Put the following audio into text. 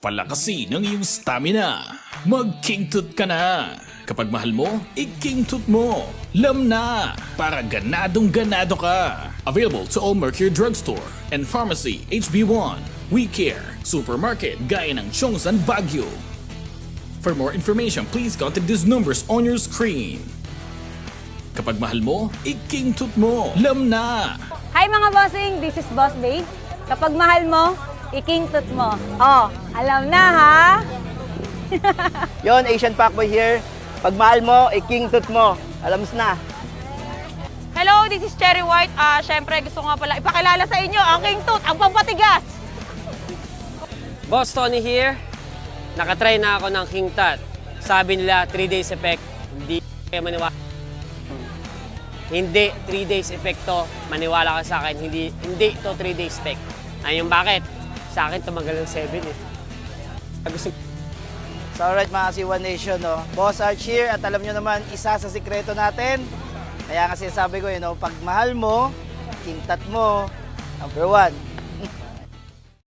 Palakasin ang iyong stamina. Mag-King Tut ka na. Kapag mahal mo, i-King Tut mo. Lam na, para ganadong-ganado ka. Available to all Mercury Drugstore and Pharmacy HB1, We Care, Supermarket gaya ng Chongsan, Baguio. For more information, please contact these numbers on your screen. Kapag mahal mo, i-King Tut mo. Lam na. Hi mga bossing, this is Boss Babe. Kapag mahal mo, i-King Tut mo. Oh, alam na ha? Yon, Asian Pacboy here. Pag mahal mo, i-King Tut mo. Alam mo na. Hello, this is Cherry White. Syempre gusto nga pala ipakilala sa inyo ang King Tut, ang pampatigas. Boss Tony here. Nakatry na ako ng King Tut. Sabi nila 3 days effect. Hindi kayo maniwala. Hindi 3 days effect to. Maniwala ka sa akin. Hindi to 3 days effect. Ayun bakit? Sa akin tumagal ng 7 eh. Gusto So alright mga C1 Nation, no? Boss Arch here at alam nyo naman, isa sa sikreto natin. Kaya nga sinasabi ko, pag mahal mo, King Tut mo, number 1.